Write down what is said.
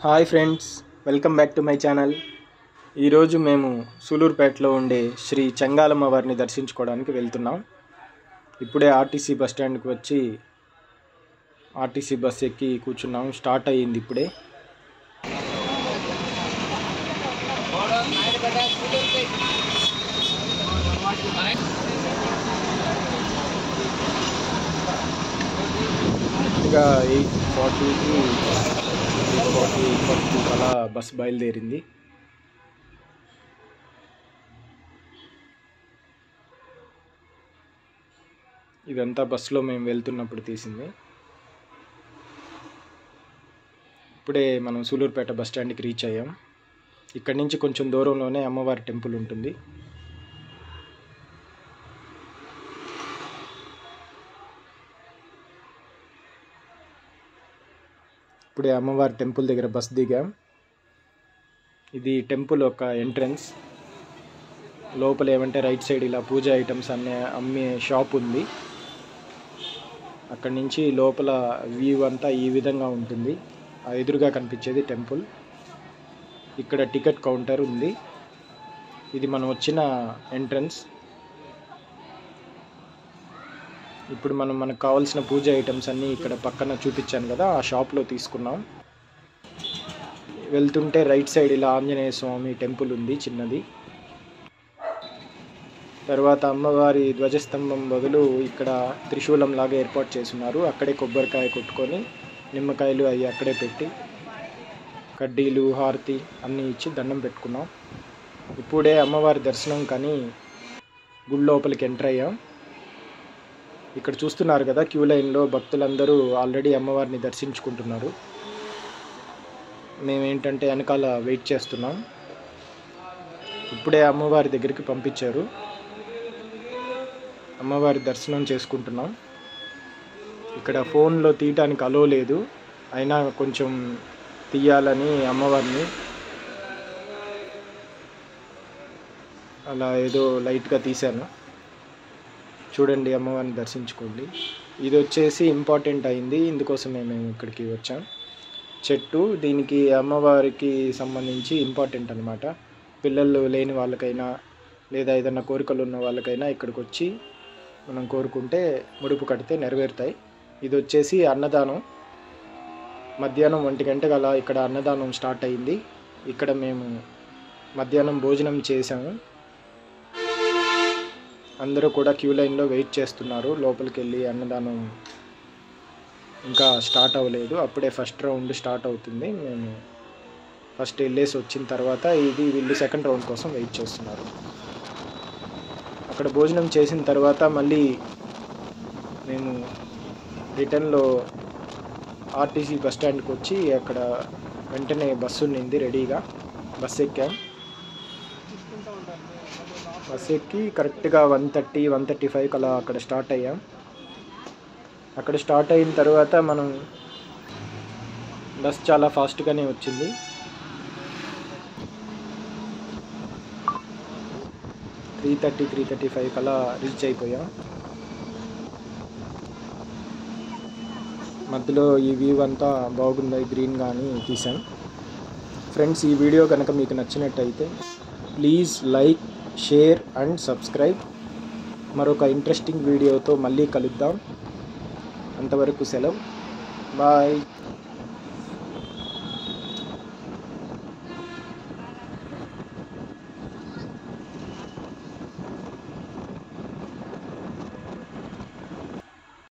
Hi friends, welcome back to my channel. ఈరోజు మేము సూలూరుపేటలో ఉండే శ్రీ చెంగాలమ్మ వారిని దర్శించుకోవడానికి వెళ్తున్నాం. ఇప్పుడే ఆర్టీసీ బస్ స్టాండ్కి వచ్చి ఆర్టీసీ బస్ ఎక్కి కూర్చున్నాం. స్టార్ట్ అయ్యింది ఇప్పుడే. కరెక్ట్గా 8:40కి 8:40 అలా బస్ బయలుదేరింది. ఇదంతా బస్సులో మేము వెళ్తున్నప్పుడు తీసింది. ఇప్పుడే మనం సూలూరుపేట బస్ స్టాండ్కి రీచ్ అయ్యాం. ఇక్కడి నుంచి కొంచెం దూరంలోనే అమ్మవారి టెంపుల్ ఉంటుంది. ఇప్పుడే అమ్మవారి టెంపుల్ దగ్గర బస్ దిగాం. ఇది టెంపుల్ ఒక ఎంట్రన్స్. లోపల ఏమంటే రైట్ సైడ్ ఇలా పూజ ఐటమ్స్ అమ్మే షాప్ ఉంది. అక్కడి నుంచి లోపల వ్యూ అంతా ఈ విధంగా ఉంటుంది. ఆ ఎదురుగా కనిపించేది టెంపుల్. ఇక్కడ టికెట్ కౌంటర్ ఉంది. ఇది మనం వచ్చిన ఎంట్రన్స్. ఇప్పుడు మనకు కావాల్సిన పూజ ఐటమ్స్ అన్నీ ఇక్కడ పక్కన చూపించాను కదా, ఆ షాప్లో తీసుకున్నాం. వెళ్తుంటే రైట్ సైడ్ ఇలా ఆంజనేయ స్వామి టెంపుల్ ఉంది చిన్నది. తర్వాత అమ్మవారి ధ్వజస్తంభం బదులు ఇక్కడ త్రిశూలం లాగా ఏర్పాటు చేస్తున్నారు. అక్కడే కొబ్బరికాయ కొట్టుకొని నిమ్మకాయలు అవి అక్కడే పెట్టి కడ్డీలు హారతి అన్నీ ఇచ్చి దండం పెట్టుకున్నాం. ఇప్పుడే అమ్మవారి దర్శనం కానీ గుడి లోపలికి ఎంటర్ అయ్యాం. ఇక్కడ చూస్తున్నారు కదా, క్యూ లైన్లో భక్తులందరూ ఆల్రెడీ అమ్మవారిని దర్శించుకుంటున్నారు. మేమేంటంటే వెనకాల వెయిట్ చేస్తున్నాం. ఇప్పుడే అమ్మవారి దగ్గరికి పంపించారు. అమ్మవారి దర్శనం చేసుకుంటున్నాం. ఇక్కడ ఫోన్లో తీయటానికి అలో లేదు, అయినా కొంచెం తీయాలని అమ్మవారిని అలా ఏదో లైట్గా తీశాను. చూడండి, అమ్మవారిని దర్శించుకోండి. ఇది వచ్చేసి ఇంపార్టెంట్ అయింది, ఇందుకోసమే మేము ఇక్కడికి వచ్చాం. చెట్టు దీనికి అమ్మవారికి సంబంధించి ఇంపార్టెంట్ అనమాట. పిల్లలు లేని వాళ్ళకైనా లేదా ఏదైనా కోరికలు ఉన్న వాళ్ళకైనా ఇక్కడికి వచ్చి మనం కోరుకుంటే ముడుపు కడితే నెరవేరుతాయి. ఇది వచ్చేసి అన్నదానం. మధ్యాహ్నం 1 గంటకు అలా ఇక్కడ అన్నదానం స్టార్ట్ అయింది. ఇక్కడ మేము మధ్యాహ్నం భోజనం చేసాము. అందరూ కూడా క్యూ లైన్లో వెయిట్ చేస్తున్నారు. లోపలికి వెళ్ళి అన్నదానం ఇంకా స్టార్ట్ అవ్వలేదు, అప్పుడే ఫస్ట్ రౌండ్ స్టార్ట్ అవుతుంది. మేము ఫస్ట్ వెళ్ళేసి వచ్చిన తర్వాత వీళ్ళు సెకండ్ రౌండ్ కోసం వెయిట్ చేస్తున్నారు. అక్కడ భోజనం చేసిన తర్వాత మళ్ళీ మేము రిటర్న్లో ఆర్టీసీ బస్ స్టాండ్కి వచ్చి అక్కడ వెంటనే బస్సు ఉన్నింది రెడీగా. బస్ ఎక్కాం. బస్ ఎక్కి కరెక్ట్గా 1:30, 1:35 అలా అక్కడ స్టార్ట్ అయ్యాం. అక్కడ స్టార్ట్ అయిన తర్వాత మనం బస్ చాలా ఫాస్ట్గానే వచ్చింది. త్రీ 3:35 అలా రీచ్ అయిపోయాం. మధ్యలో ఈ వ్యూ అంతా బాగుంది, గ్రీన్ కానీ తీసాం. ఫ్రెండ్స్, ఈ వీడియో కనుక మీకు నచ్చినట్టయితే please like, share and subscribe. మరొక ఇంట్రెస్టింగ్ వీడియోతో మళ్ళీ కలుద్దాం. అంతవరకు సెలవు. బాయ్.